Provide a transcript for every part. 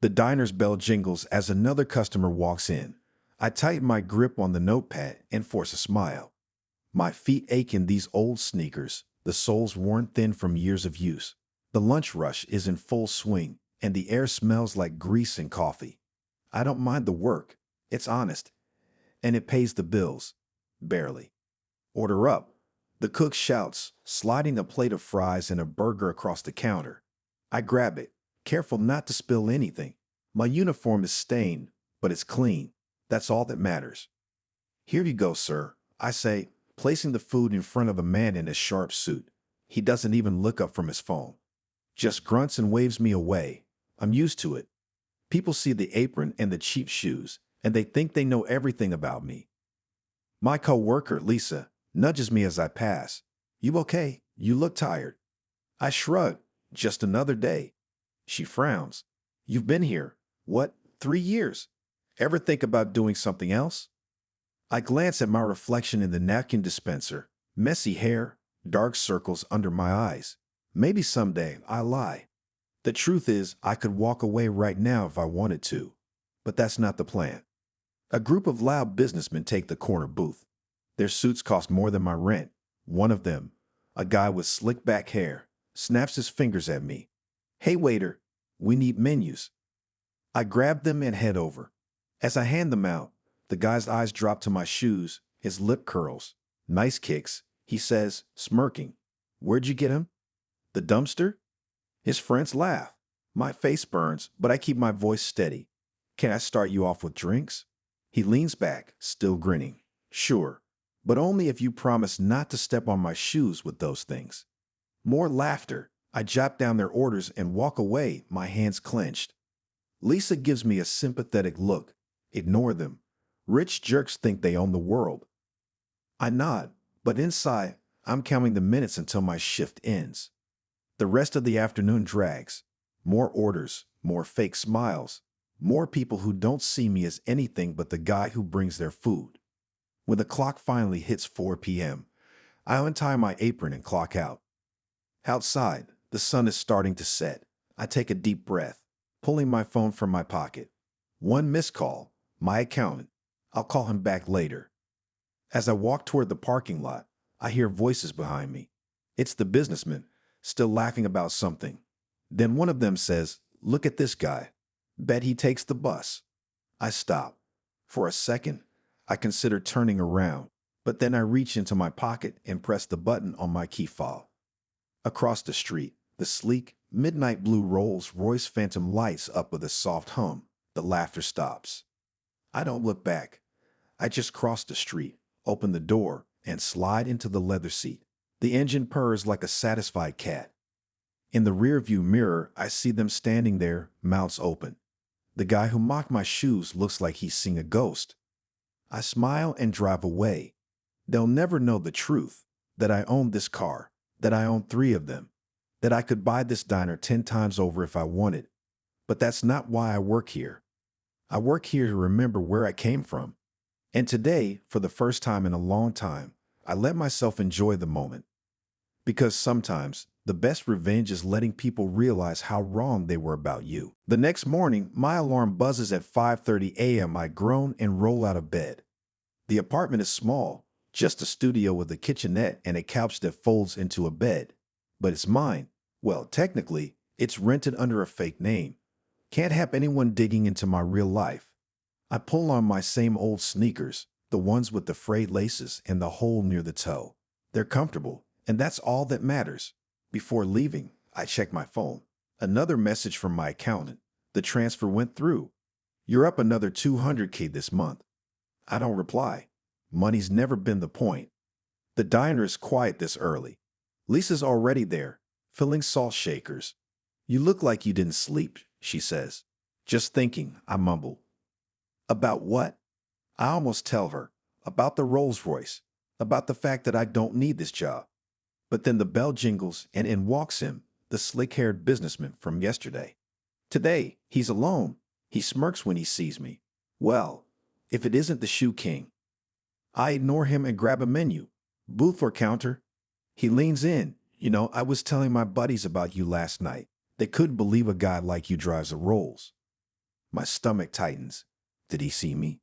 The diner's bell jingles as another customer walks in. I tighten my grip on the notepad and force a smile. My feet ache in these old sneakers, the soles worn thin from years of use. The lunch rush is in full swing, and the air smells like grease and coffee. I don't mind the work. It's honest. And it pays the bills. Barely. Order up. The cook shouts, sliding a plate of fries and a burger across the counter. I grab it, careful not to spill anything. My uniform is stained, but it's clean. That's all that matters. Here you go, sir, I say, placing the food in front of a man in a sharp suit. He doesn't even look up from his phone. Just grunts and waves me away. I'm used to it. People see the apron and the cheap shoes, and they think they know everything about me. My co-worker, Lisa, nudges me as I pass. You okay? You look tired. I shrug. Just another day. She frowns. You've been here, what, 3 years? Ever think about doing something else? I glance at my reflection in the napkin dispenser. Messy hair, dark circles under my eyes. Maybe someday I lie. The truth is, I could walk away right now if I wanted to. But that's not the plan. A group of loud businessmen take the corner booth. Their suits cost more than my rent. One of them, a guy with slick back hair, snaps his fingers at me. Hey waiter, we need menus. I grab them and head over. As I hand them out, the guy's eyes drop to my shoes, his lip curls. Nice kicks, he says, smirking. Where'd you get him? The dumpster? His friends laugh. My face burns, but I keep my voice steady. Can I start you off with drinks? He leans back, still grinning. Sure, but only if you promise not to step on my shoes with those things. More laughter. I jot down their orders and walk away, my hands clenched. Lisa gives me a sympathetic look. Ignore them. Rich jerks think they own the world. I nod, but inside, I'm counting the minutes until my shift ends. The rest of the afternoon drags. More orders, more fake smiles, more people who don't see me as anything but the guy who brings their food. When the clock finally hits 4 p.m., I untie my apron and clock out. Outside, the sun is starting to set. I take a deep breath, pulling my phone from my pocket. One missed call, my accountant. I'll call him back later. As I walk toward the parking lot, I hear voices behind me. It's the businessmen, still laughing about something. Then one of them says, "Look at this guy. Bet he takes the bus." I stop. For a second, I consider turning around, but then I reach into my pocket and press the button on my key fob. Across the street, the sleek, midnight blue Rolls-Royce Phantom lights up with a soft hum. The laughter stops. I don't look back. I just cross the street, open the door, and slide into the leather seat. The engine purrs like a satisfied cat. In the rearview mirror, I see them standing there, mouths open. The guy who mocked my shoes looks like he's seeing a ghost. I smile and drive away. They'll never know the truth, that I own this car, that I own 3 of them, that I could buy this diner 10 times over if I wanted. But that's not why I work here. I work here to remember where I came from. And today, for the first time in a long time, I let myself enjoy the moment. Because sometimes, the best revenge is letting people realize how wrong they were about you. The next morning, my alarm buzzes at 5:30 a.m. I groan and roll out of bed. The apartment is small, just a studio with a kitchenette and a couch that folds into a bed. But it's mine. Well, technically, it's rented under a fake name. Can't have anyone digging into my real life. I pull on my same old sneakers, the ones with the frayed laces and the hole near the toe. They're comfortable, and that's all that matters. Before leaving, I check my phone. Another message from my accountant. The transfer went through. You're up another $200K this month. I don't reply. Money's never been the point. The diner is quiet this early. Lisa's already there, filling salt shakers. You look like you didn't sleep, she says. Just thinking, I mumble. About what? I almost tell her. About the Rolls-Royce. About the fact that I don't need this job. But then the bell jingles and in walks him, the slick-haired businessman from yesterday. Today, he's alone. He smirks when he sees me. Well, if it isn't the shoe king. I ignore him and grab a menu. Booth or counter? He leans in. I was telling my buddies about you last night. They couldn't believe a guy like you drives a Rolls. My stomach tightens. Did he see me?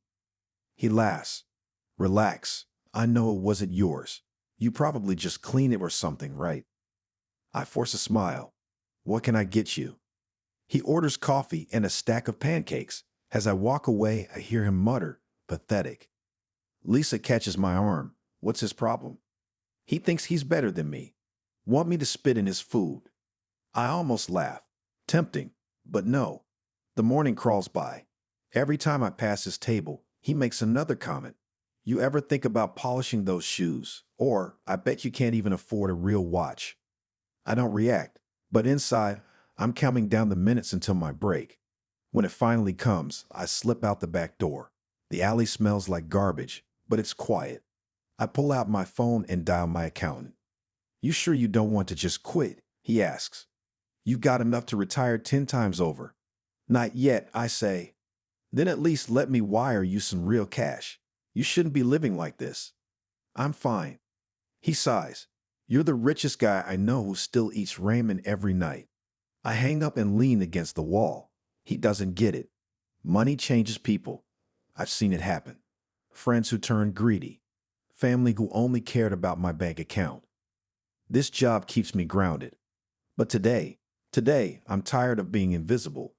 He laughs. Relax. I know it wasn't yours. You probably just cleaned it or something, right? I force a smile. What can I get you? He orders coffee and a stack of pancakes. As I walk away, I hear him mutter, pathetic. Lisa catches my arm. What's his problem? He thinks he's better than me. Want me to spit in his food? I almost laugh. Tempting, but no. The morning crawls by. Every time I pass his table, he makes another comment. You ever think about polishing those shoes? Or, I bet you can't even afford a real watch. I don't react, but inside, I'm counting down the minutes until my break. When it finally comes, I slip out the back door. The alley smells like garbage, but it's quiet. I pull out my phone and dial my accountant. You sure you don't want to just quit? He asks. You've got enough to retire 10 times over. Not yet, I say. Then at least let me wire you some real cash. You shouldn't be living like this. I'm fine. He sighs. You're the richest guy I know who still eats ramen every night. I hang up and lean against the wall. He doesn't get it. Money changes people. I've seen it happen. Friends who turn greedy. Family who only cared about my bank account. This job keeps me grounded. But today, I'm tired of being invisible.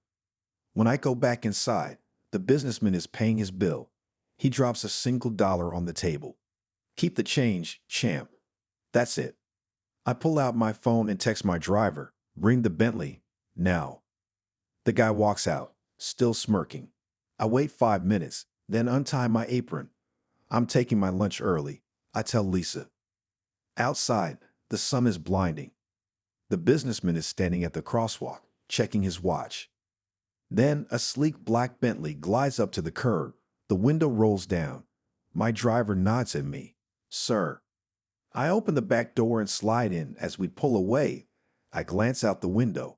When I go back inside, the businessman is paying his bill. He drops $1 on the table. Keep the change, champ. That's it. I pull out my phone and text my driver. Bring the Bentley, now. The guy walks out, still smirking. I wait 5 minutes, then untie my apron. I'm taking my lunch early, I tell Lisa. Outside, the sun is blinding. The businessman is standing at the crosswalk, checking his watch. Then a sleek black Bentley glides up to the curb. The window rolls down. My driver nods at me. Sir. I open the back door and slide in. As we pull away, I glance out the window.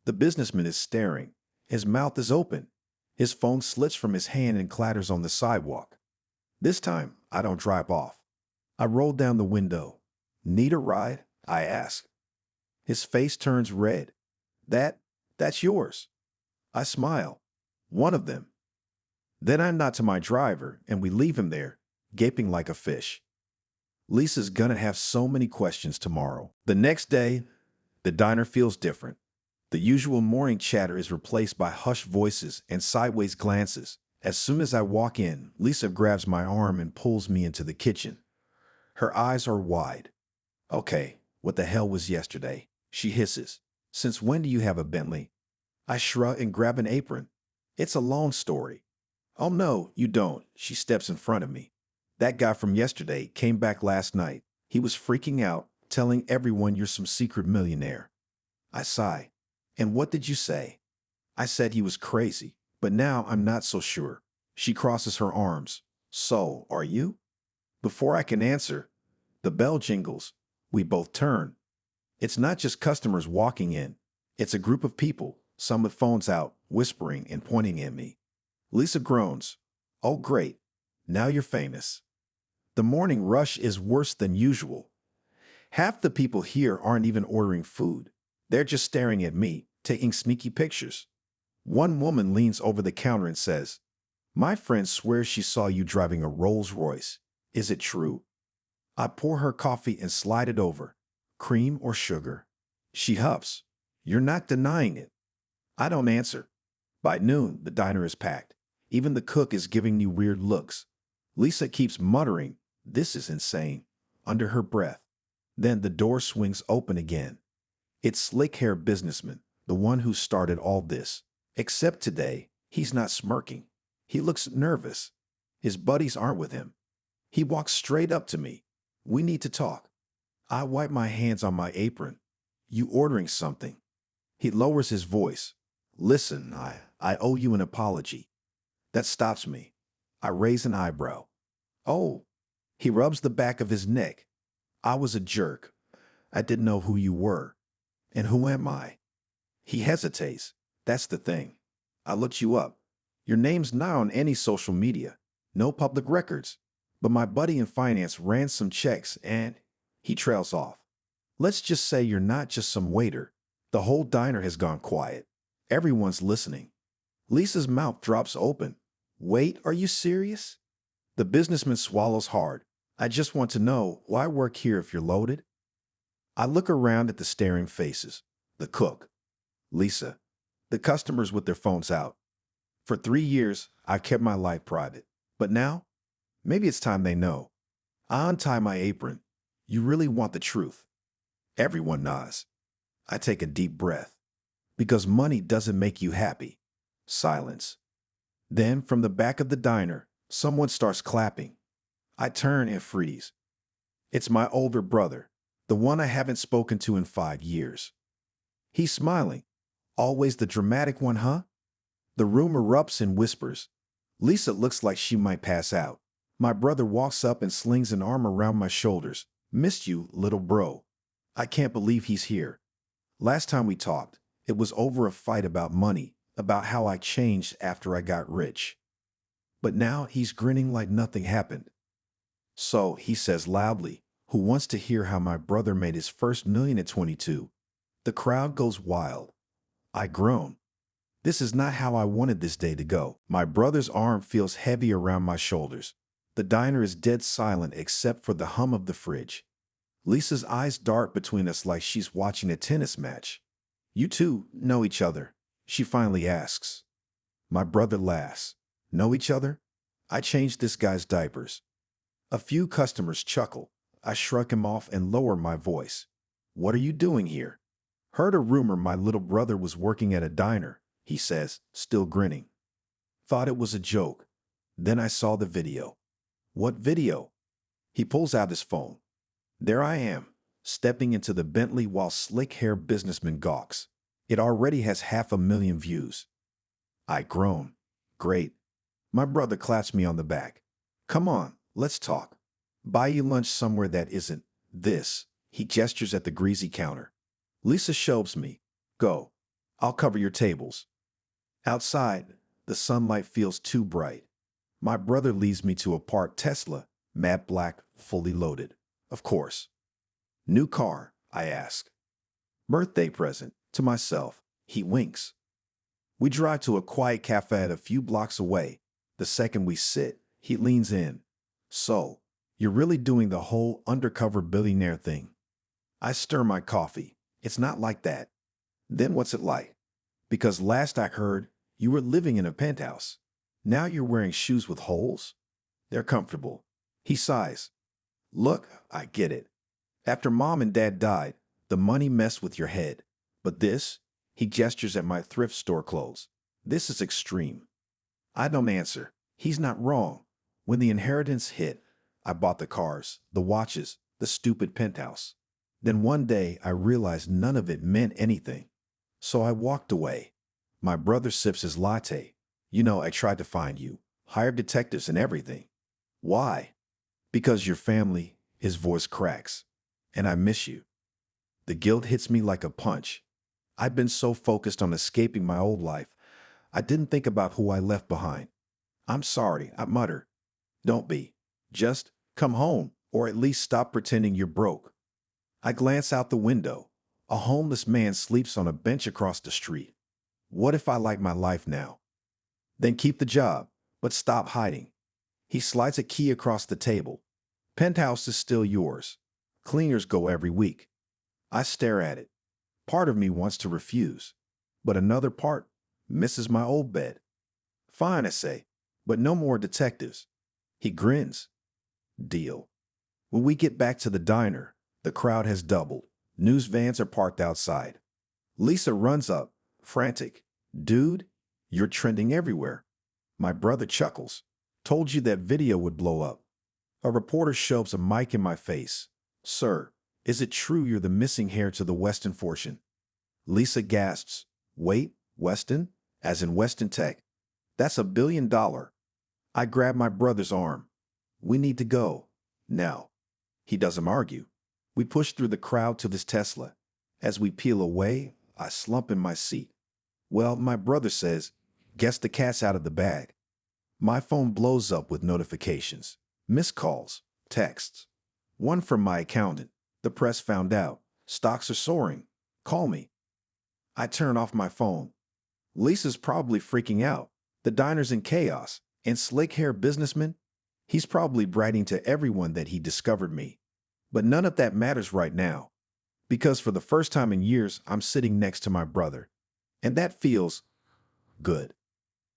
The businessman is staring. His mouth is open. His phone slips from his hand and clatters on the sidewalk. This time, I don't drive off. I roll down the window. Need a ride? I ask. His face turns red. That's yours. I smile. One of them. Then I nod to my driver, and we leave him there, gaping like a fish. Lisa's gonna have so many questions tomorrow. The next day, the diner feels different. The usual morning chatter is replaced by hushed voices and sideways glances. As soon as I walk in, Lisa grabs my arm and pulls me into the kitchen. Her eyes are wide. Okay, what the hell was yesterday? She hisses. Since when do you have a Bentley? I shrug and grab an apron. It's a long story. Oh no, you don't. She steps in front of me. That guy from yesterday came back last night. He was freaking out, telling everyone you're some secret millionaire. I sigh. And what did you say? I said he was crazy, but now I'm not so sure. She crosses her arms. So, are you? Before I can answer, the bell jingles. We both turn. It's not just customers walking in. It's a group of people, some with phones out, whispering and pointing at me. Lisa groans. Oh, great. Now you're famous. The morning rush is worse than usual. Half the people here aren't even ordering food. They're just staring at me, taking sneaky pictures. One woman leans over the counter and says, My friend swears she saw you driving a Rolls Royce. Is it true? I pour her coffee and slide it over. Cream or sugar? She huffs. You're not denying it. I don't answer. By noon, the diner is packed. Even the cook is giving me weird looks. Lisa keeps muttering, This is insane, under her breath. Then the door swings open again. It's slick-haired businessman, the one who started all this. Except today, he's not smirking. He looks nervous. His buddies aren't with him. He walks straight up to me. We need to talk. I wipe my hands on my apron. You ordering something? He lowers his voice. Listen, I owe you an apology. That stops me. I raise an eyebrow. Oh. He rubs the back of his neck. I was a jerk. I didn't know who you were. And who am I? He hesitates. That's the thing. I looked you up. Your name's not on any social media. No public records. But my buddy in finance ran some checks and he trails off. Let's just say you're not just some waiter. The whole diner has gone quiet. Everyone's listening. Lisa's mouth drops open. Wait, are you serious? The businessman swallows hard. I just want to know why work here if you're loaded? I look around at the staring faces. The cook, Lisa, the customers with their phones out. For 3 years, I kept my life private. But now, maybe it's time they know. I untie my apron. You really want the truth? Everyone nods. I take a deep breath. Because money doesn't make you happy. Silence. Then, from the back of the diner, someone starts clapping. I turn and freeze. It's my older brother, the one I haven't spoken to in 5 years. He's smiling. Always the dramatic one, huh? The room erupts in whispers. Lisa looks like she might pass out. My brother walks up and slings an arm around my shoulders. Missed you, little bro. I can't believe he's here. Last time we talked, it was over a fight about money, about how I changed after I got rich. But now he's grinning like nothing happened. So, he says loudly, who wants to hear how my brother made his first million at 22? The crowd goes wild. I groan. This is not how I wanted this day to go. My brother's arm feels heavy around my shoulders. The diner is dead silent except for the hum of the fridge. Lisa's eyes dart between us like she's watching a tennis match. You two know each other, she finally asks. My brother laughs. Know each other? I changed this guy's diapers. A few customers chuckle. I shrug him off and lower my voice. What are you doing here? Heard a rumor my little brother was working at a diner, he says, still grinning. Thought it was a joke. Then I saw the video. What video? He pulls out his phone. There I am, stepping into the Bentley while slick-haired businessman gawks. It already has 500,000 views. I groan. Great. My brother claps me on the back. Come on, let's talk. Buy you lunch somewhere that isn't this. He gestures at the greasy counter. Lisa shoves me. Go. I'll cover your tables. Outside, the sunlight feels too bright. My brother leads me to a parked Tesla, matte black, fully loaded. Of course. New car, I ask. Birthday present, to myself. He winks. We drive to a quiet cafe a few blocks away. The second we sit, he leans in. So, you're really doing the whole undercover billionaire thing. I stir my coffee. It's not like that. Then what's it like? Because last I heard, you were living in a penthouse. Now you're wearing shoes with holes? They're comfortable. He sighs. Look, I get it. After mom and dad died, the money messed with your head. But this, he gestures at my thrift store clothes. This is extreme. I don't answer. He's not wrong. When the inheritance hit, I bought the cars, the watches, the stupid penthouse. Then one day I realized none of it meant anything. So I walked away. My brother sips his latte. You know, I tried to find you, hired detectives and everything. Why? Because your family, his voice cracks. And I miss you. The guilt hits me like a punch. I've been so focused on escaping my old life, I didn't think about who I left behind. I'm sorry, I mutter. Don't be. Just come home, or at least stop pretending you're broke. I glance out the window. A homeless man sleeps on a bench across the street. What if I like my life now? Then keep the job, but stop hiding. He slides a key across the table. Penthouse is still yours. Cleaners go every week. I stare at it. Part of me wants to refuse, but another part misses my old bed. Fine, I say, but no more detectives. He grins. Deal. When we get back to the diner, the crowd has doubled. News vans are parked outside. Lisa runs up, frantic. Dude, you're trending everywhere. My brother chuckles. Told you that video would blow up. A reporter shoves a mic in my face. Sir, is it true you're the missing heir to the Weston fortune? Lisa gasps. Wait, Weston? As in Weston Tech? That's $1 billion. I grab my brother's arm. We need to go. Now. He doesn't argue. We push through the crowd to this Tesla. As we peel away, I slump in my seat. Well, my brother says, guess the cat's out of the bag. My phone blows up with notifications. Missed calls, texts. One from my accountant. The press found out. Stocks are soaring. Call me. I turn off my phone. Lisa's probably freaking out. The diner's in chaos. And slick-haired businessman? He's probably bragging to everyone that he discovered me. But none of that matters right now. Because for the first time in years, I'm sitting next to my brother. And that feels good.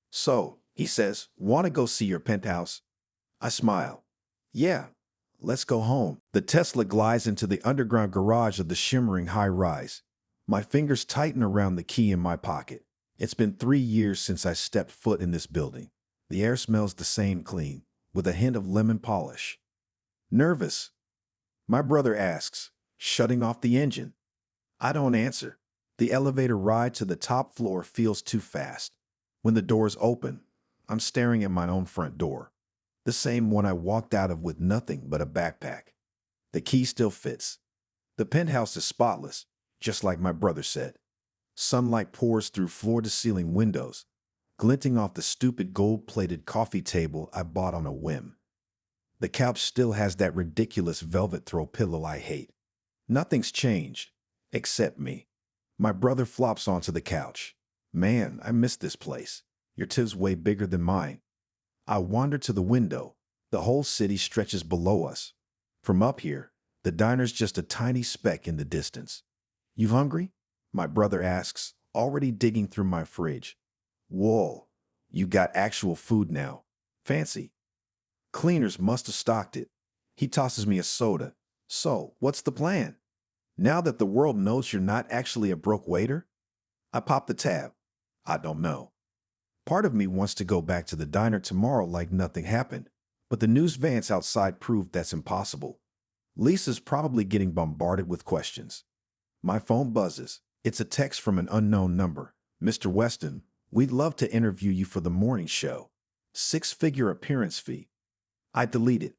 So, he says, want to go see your penthouse? I smile. Yeah, let's go home. The Tesla glides into the underground garage of the shimmering high-rise. My fingers tighten around the key in my pocket. It's been 3 years since I stepped foot in this building. The air smells the same clean, with a hint of lemon polish. Nervous? My brother asks, shutting off the engine. I don't answer. The elevator ride to the top floor feels too fast. When the doors open, I'm staring at my own front door. The same one I walked out of with nothing but a backpack. The key still fits. The penthouse is spotless, just like my brother said. Sunlight pours through floor-to-ceiling windows, glinting off the stupid gold-plated coffee table I bought on a whim. The couch still has that ridiculous velvet throw pillow I hate. Nothing's changed, except me. My brother flops onto the couch. Man, I miss this place. Your tiv's way bigger than mine. I wander to the window. The whole city stretches below us. From up here, the diner's just a tiny speck in the distance. You hungry? My brother asks, already digging through my fridge. Whoa, you got actual food now. Fancy. Cleaners must have stocked it. He tosses me a soda. So, what's the plan? Now that the world knows you're not actually a broke waiter? I pop the tab. I don't know. Part of me wants to go back to the diner tomorrow like nothing happened, but the news vans outside proved that's impossible. Lisa's probably getting bombarded with questions. My phone buzzes. It's a text from an unknown number. Mr. Weston, we'd love to interview you for the morning show. 6-figure appearance fee. I delete it.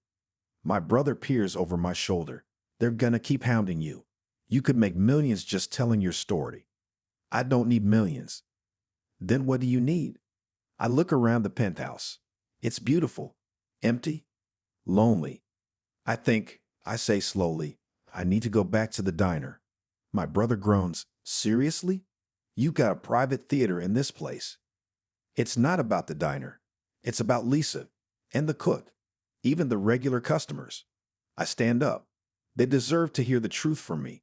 My brother peers over my shoulder. They're gonna keep hounding you. You could make millions just telling your story. I don't need millions. Then what do you need? I look around the penthouse. It's beautiful. Empty. Lonely. I say slowly, I need to go back to the diner. My brother groans. Seriously? You got a private theater in this place. It's not about the diner. It's about Lisa and the cook, even the regular customers. I stand up. They deserve to hear the truth from me.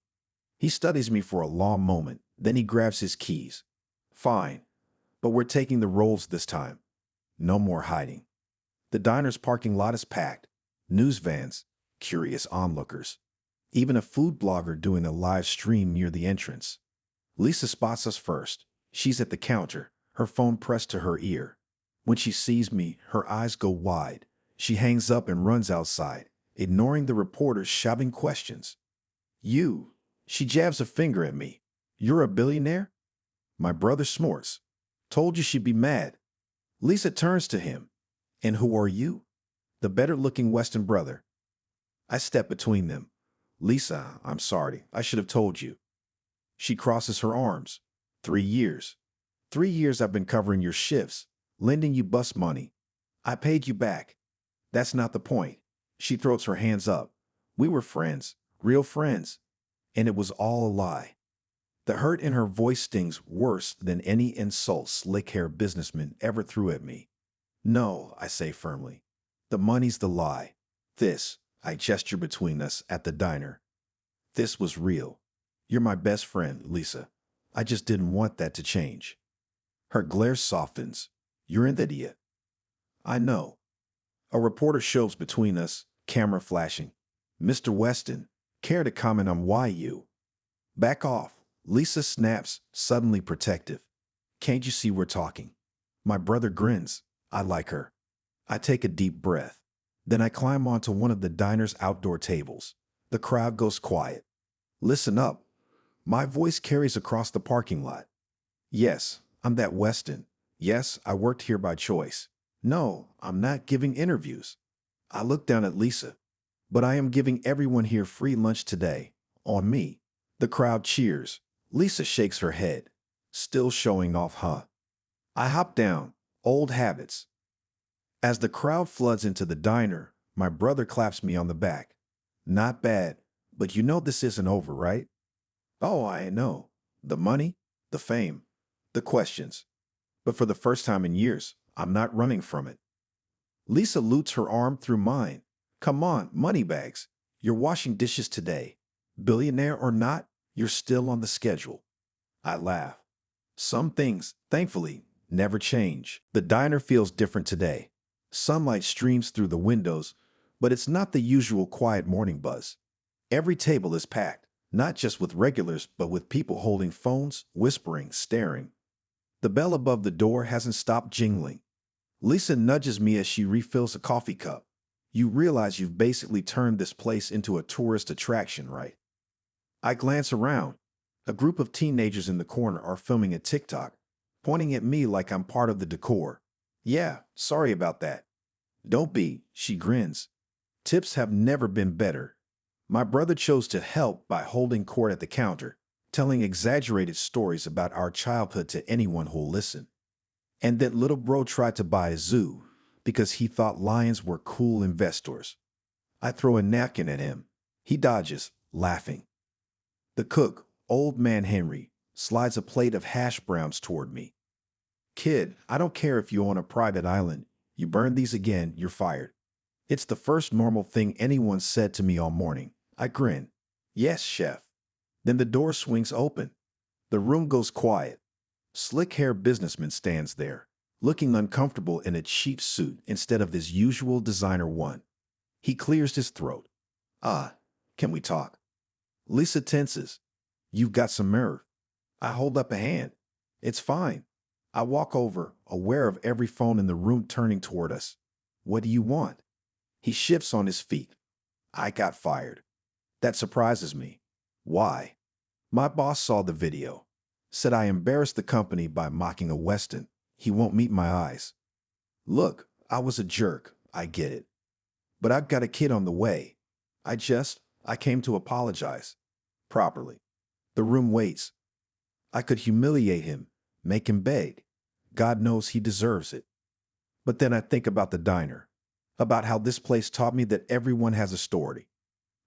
He studies me for a long moment, then he grabs his keys. Fine, but we're taking the rolls this time. No more hiding. The diner's parking lot is packed. News vans, curious onlookers. Even a food blogger doing a live stream near the entrance. Lisa spots us first. She's at the counter, her phone pressed to her ear. When she sees me, her eyes go wide. She hangs up and runs outside, ignoring the reporters shouting questions. You, she jabs a finger at me. You're a billionaire? My brother snorts. Told you she'd be mad. Lisa turns to him. And who are you? The better-looking Weston brother. I step between them. Lisa, I'm sorry. I should have told you. She crosses her arms. 3 years. 3 years I've been covering your shifts, lending you bus money. I paid you back. That's not the point. She throws her hands up. We were friends, real friends. And it was all a lie. The hurt in her voice stings worse than any insult slick-haired businessman ever threw at me. No, I say firmly. The money's the lie. This, I gesture between us at the diner. This was real. You're my best friend, Lisa. I just didn't want that to change. Her glare softens. You're an idiot. I know. A reporter shoves between us, camera flashing. Mr. Weston, care to comment on why you? Back off. Lisa snaps, suddenly protective. Can't you see we're talking? My brother grins. I like her. I take a deep breath. Then I climb onto one of the diner's outdoor tables. The crowd goes quiet. Listen up. My voice carries across the parking lot. Yes, I'm that Weston. Yes, I worked here by choice. No, I'm not giving interviews. I look down at Lisa. But I am giving everyone here free lunch today. On me. The crowd cheers. Lisa shakes her head. Still showing off, huh? I hop down. Old habits. As the crowd floods into the diner, my brother claps me on the back. Not bad, but you know this isn't over, right? Oh, I know. The money, the fame, the questions. But for the first time in years, I'm not running from it. Lisa loots her arm through mine. Come on, moneybags. You're washing dishes today. Billionaire or not, you're still on the schedule. I laugh. Some things, thankfully, never change. The diner feels different today. Sunlight streams through the windows, but it's not the usual quiet morning buzz. Every table is packed, not just with regulars, but with people holding phones, whispering, staring. The bell above the door hasn't stopped jingling. Lisa nudges me as she refills a coffee cup. You realize you've basically turned this place into a tourist attraction, right? I glance around. A group of teenagers in the corner are filming a TikTok, pointing at me like I'm part of the decor. Yeah, sorry about that. Don't be, she grins. Tips have never been better. My brother chose to help by holding court at the counter, telling exaggerated stories about our childhood to anyone who'll listen. And that little bro tried to buy a zoo because he thought lions were cool investors. I throw a napkin at him. He dodges, laughing. The cook, old man Henry, slides a plate of hash browns toward me. Kid, I don't care if you own a private island. You burn these again, you're fired. It's the first normal thing anyone said to me all morning. I grin. Yes, chef. Then the door swings open. The room goes quiet. Slick-haired businessman stands there, looking uncomfortable in a cheap suit instead of his usual designer one. He clears his throat. Can we talk? Lisa tenses. You've got some nerve. I hold up a hand. It's fine. I walk over, aware of every phone in the room turning toward us. What do you want? He shifts on his feet. I got fired. That surprises me. Why? My boss saw the video. Said I embarrassed the company by mocking a Weston. He won't meet my eyes. Look, I was a jerk. I get it. But I've got a kid on the way. I came to apologize. Properly. The room waits. I could humiliate him, make him beg. God knows he deserves it. But then I think about the diner, about how this place taught me that everyone has a story.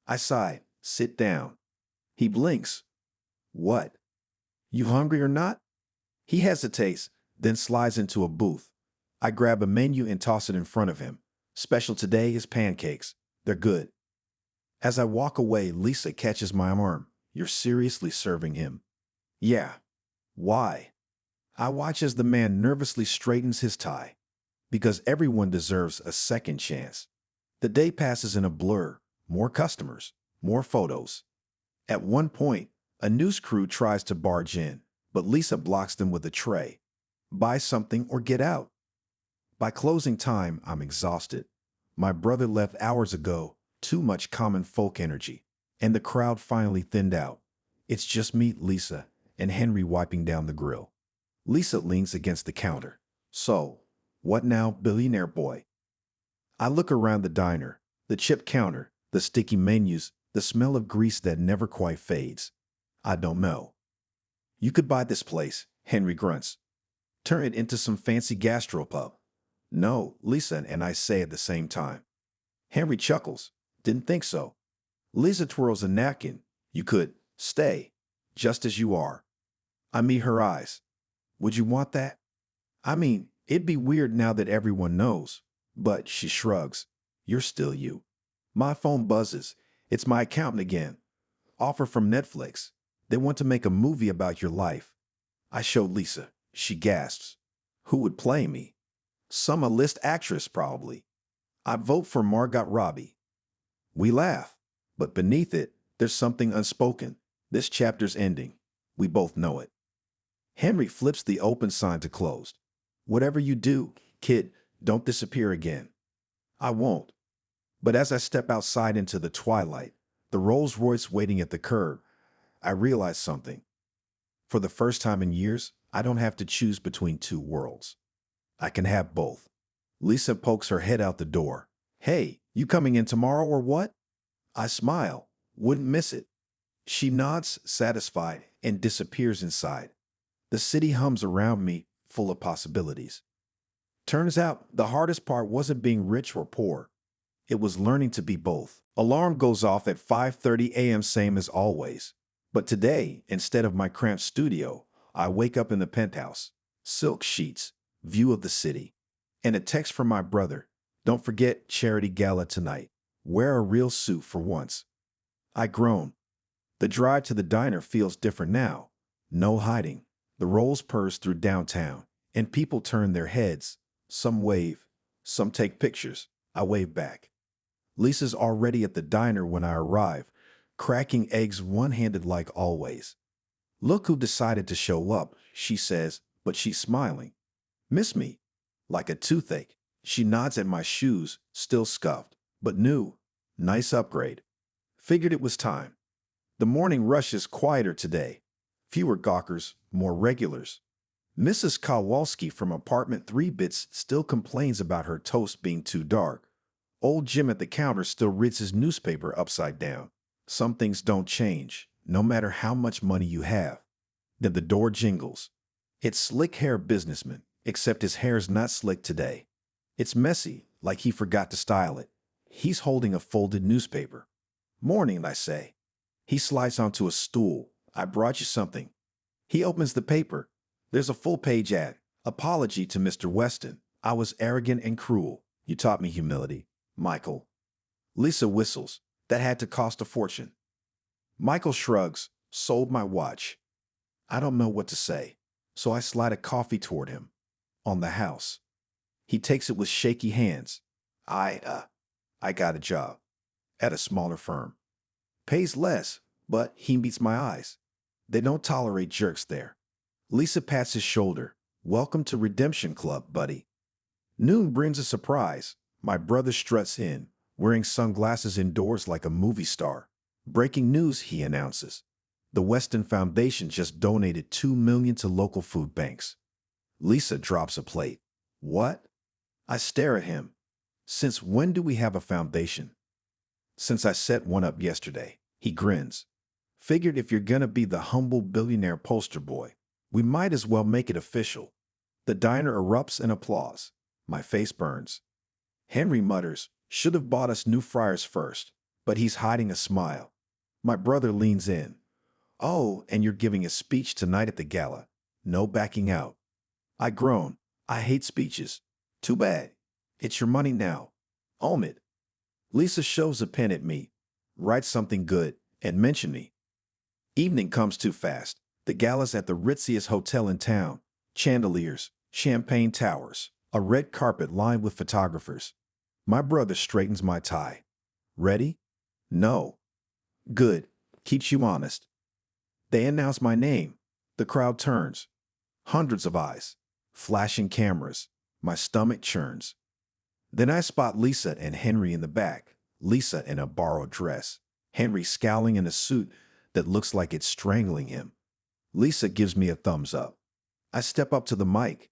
I sigh, sit down. He blinks. What? You hungry or not? He hesitates, then slides into a booth. I grab a menu and toss it in front of him. Special today is pancakes. They're good. As I walk away, Lisa catches my arm. You're seriously serving him? Yeah. Why? I watch as the man nervously straightens his tie. Because everyone deserves a second chance. The day passes in a blur. More customers, more photos. At one point, a news crew tries to barge in, but Lisa blocks them with a tray. Buy something or get out. By closing time, I'm exhausted. My brother left hours ago, too much common folk energy, and the crowd finally thinned out. It's just me, Lisa, and Henry wiping down the grill. Lisa leans against the counter. So, what now, billionaire boy? I look around the diner, the chip counter, the sticky menus, the smell of grease that never quite fades. I don't know. You could buy this place, Henry grunts. Turn it into some fancy gastropub. No, Lisa and I say at the same time. Henry chuckles. Didn't think so. Lisa twirls a napkin. You could stay, just as you are. I meet her eyes. Would you want that? I mean, it'd be weird now that everyone knows. But she shrugs. You're still you. My phone buzzes. It's my accountant again. Offer from Netflix. They want to make a movie about your life. I show Lisa. She gasps. Who would play me? Some A-list actress, probably. I vote for Margot Robbie. We laugh. But beneath it, there's something unspoken. This chapter's ending. We both know it. Henry flips the open sign to closed. Whatever you do, kid, don't disappear again. I won't. But as I step outside into the twilight, the Rolls Royce waiting at the curb, I realize something. For the first time in years, I don't have to choose between two worlds. I can have both. Lisa pokes her head out the door. Hey, you coming in tomorrow or what? I smile. Wouldn't miss it. She nods, satisfied, and disappears inside. The city hums around me, full of possibilities. Turns out, the hardest part wasn't being rich or poor. It was learning to be both. Alarm goes off at 5:30 a.m. same as always. But today, instead of my cramped studio, I wake up in the penthouse. silk sheets, view of the city, and a text from my brother. Don't forget charity gala tonight. Wear a real suit for once. I groan. The drive to the diner feels different now. No hiding. The rolls purse through downtown, and people turn their heads. Some wave, some take pictures. I wave back. Lisa's already at the diner when I arrive, cracking eggs one-handed like always. Look who decided to show up, she says, but she's smiling. Miss me? Like a toothache. She nods at my shoes, still scuffed, but new. Nice upgrade. Figured it was time. The morning rush is quieter today. Fewer gawkers, more regulars. Mrs. Kowalski from apartment 3 bits still complains about her toast being too dark. Old Jim at the counter still reads his newspaper upside down. Some things don't change, no matter how much money you have. Then the door jingles. It's slick-hair businessman, except his hair's not slick today. It's messy, like he forgot to style it. He's holding a folded newspaper. Morning, I say. He slides onto a stool. I brought you something. He opens the paper. There's a full-page ad. Apology to Mr. Weston. I was arrogant and cruel. You taught me humility. Michael. Lisa whistles. That had to cost a fortune. Michael shrugs. Sold my watch. I don't know what to say, so I slide a coffee toward him. On the house. He takes it with shaky hands. I got a job. At a smaller firm. Pays less, but he meets my eyes. They don't tolerate jerks there. Lisa pats his shoulder. Welcome to Redemption Club, buddy. Noon brings a surprise. My brother struts in, wearing sunglasses indoors like a movie star. Breaking news, he announces. The Weston Foundation just donated $2 million to local food banks. Lisa drops a plate. What? I stare at him. Since when do we have a foundation? Since I set one up yesterday. He grins. Figured if you're gonna be the humble billionaire poster boy, we might as well make it official. The diner erupts in applause. My face burns. Henry mutters, should have bought us new fryers first, but he's hiding a smile. My brother leans in. Oh, and you're giving a speech tonight at the gala. No backing out. I groan. I hate speeches. Too bad. It's your money now. Own it. Lisa shoves a pen at me, writes something good, and mention me. Evening comes too fast. The gala's at the ritziest hotel in town. Chandeliers, champagne towers, a red carpet lined with photographers. My brother straightens my tie. Ready? No. Good. Keeps you honest. They announce my name. The crowd turns. Hundreds of eyes. Flashing cameras. My stomach churns. Then I spot Lisa and Henry in the back. Lisa in a borrowed dress. Henry scowling in a suit that looks like it's strangling him. Lisa gives me a thumbs up. I step up to the mic.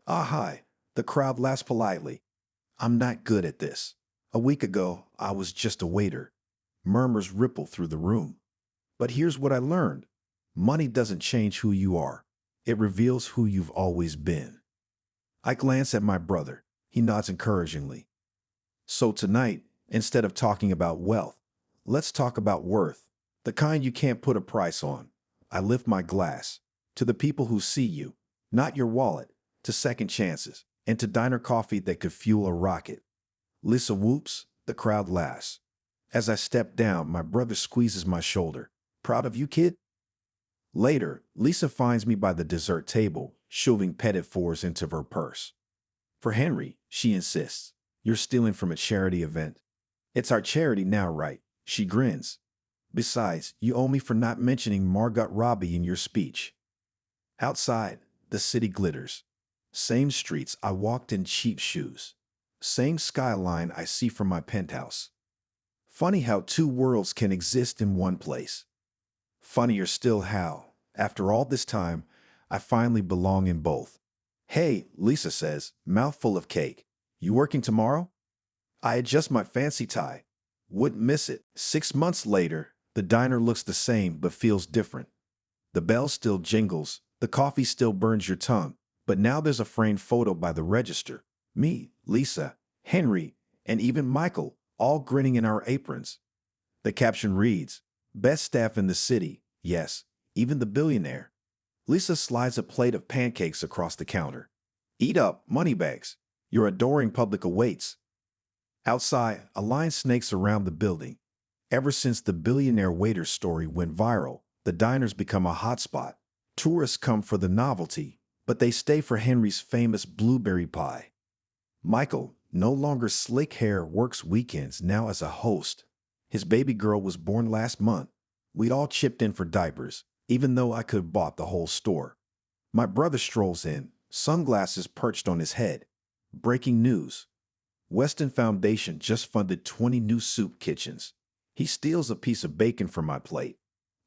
Ah, hi. The crowd laughs politely. I'm not good at this. A week ago, I was just a waiter. Murmurs ripple through the room. But here's what I learned. Money doesn't change who you are. It reveals who you've always been. I glance at my brother. He nods encouragingly. So tonight, instead of talking about wealth, let's talk about worth. The kind you can't put a price on. I lift my glass. To the people who see you. Not your wallet. To second chances. And to diner coffee that could fuel a rocket. Lisa whoops. The crowd laughs. As I step down, my brother squeezes my shoulder. Proud of you, kid? Later, Lisa finds me by the dessert table, shoving petit fours into her purse. For Henry, she insists, you're stealing from a charity event. It's our charity now, right? She grins. Besides, you owe me for not mentioning Margot Robbie in your speech. Outside, the city glitters. Same streets I walked in cheap shoes. Same skyline I see from my penthouse. Funny how two worlds can exist in one place. Funnier still how, after all this time, I finally belong in both. Hey, Lisa says, mouthful of cake. You working tomorrow? I adjust my fancy tie. Wouldn't miss it. 6 months later, the diner looks the same but feels different. The bell still jingles, the coffee still burns your tongue, but now there's a framed photo by the register. Me, Lisa, Henry, and even Michael, all grinning in our aprons. The caption reads, Best staff in the city, yes, even the billionaire. Lisa slides a plate of pancakes across the counter. Eat up, moneybags. Your adoring public awaits. Outside, a line snakes around the building. Ever since the billionaire waiter story went viral, the diner's become a hotspot. Tourists come for the novelty, but they stay for Henry's famous blueberry pie. Michael, no longer slick hair, works weekends now as a host. His baby girl was born last month. We'd all chipped in for diapers, even though I could have bought the whole store. My brother strolls in, sunglasses perched on his head. Breaking news. Weston Foundation just funded 20 new soup kitchens. He steals a piece of bacon from my plate.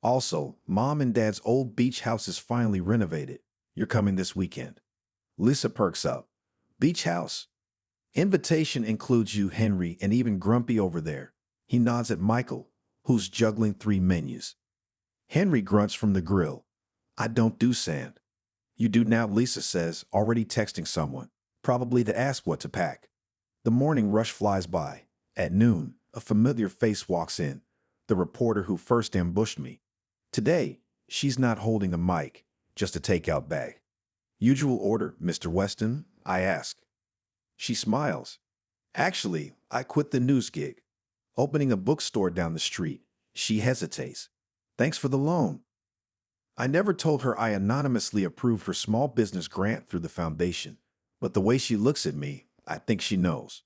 Also, Mom and Dad's old beach house is finally renovated. You're coming this weekend. Lisa perks up. Beach house? Invitation includes you, Henry, and even Grumpy over there. He nods at Michael, who's juggling 3 menus. Henry grunts from the grill. I don't do sand. You do now, Lisa says, already texting someone, probably to ask what to pack. The morning rush flies by. At noon, a familiar face walks in, the reporter who first ambushed me. Today, she's not holding a mic, just a takeout bag. Usual order, Mr. Weston? I ask. She smiles. Actually, I quit the news gig. Opening a bookstore down the street. She hesitates. Thanks for the loan. I never told her I anonymously approved her small business grant through the foundation, but the way she looks at me, I think she knows.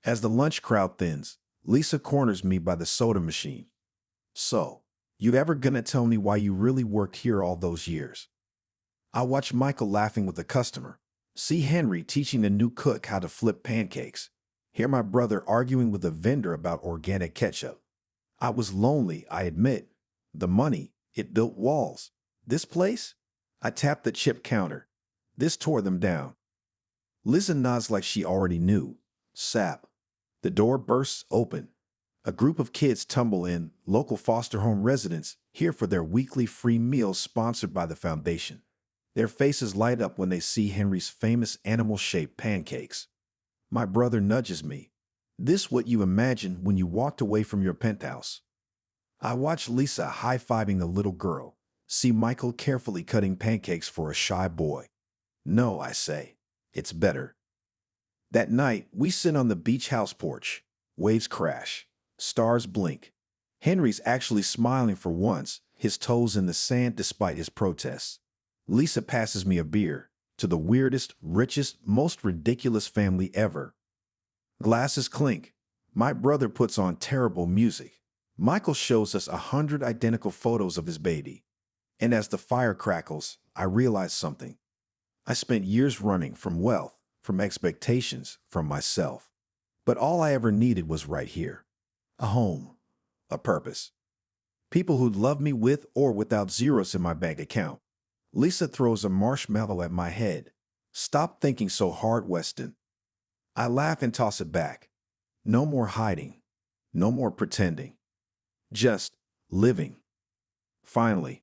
As the lunch crowd thins, Lisa corners me by the soda machine. So, you ever gonna tell me why you really worked here all those years? I watch Michael laughing with a customer. See Henry teaching the new cook how to flip pancakes. Hear my brother arguing with a vendor about organic ketchup. I was lonely, I admit. The money, it built walls. This place? I tapped the chip counter. This tore them down. Lisa nods like she already knew. Sap. The door bursts open. A group of kids tumble in, local foster home residents, here for their weekly free meals sponsored by the foundation. Their faces light up when they see Henry's famous animal-shaped pancakes. My brother nudges me. This what you imagined when you walked away from your penthouse. I watch Lisa high-fiving the little girl, see Michael carefully cutting pancakes for a shy boy. No, I say. It's better. That night, we sit on the beach house porch. Waves crash. Stars blink. Henry's actually smiling for once, his toes in the sand despite his protests. Lisa passes me a beer, to the weirdest, richest, most ridiculous family ever. Glasses clink. My brother puts on terrible music. Michael shows us 100 identical photos of his baby. And as the fire crackles, I realize something. I spent years running from wealth, from expectations, from myself. But all I ever needed was right here. A home. A purpose. People who'd love me with or without zeros in my bank account. Lisa throws a marshmallow at my head. Stop thinking so hard, Weston. I laugh and toss it back. No more hiding. No more pretending. Just living. Finally,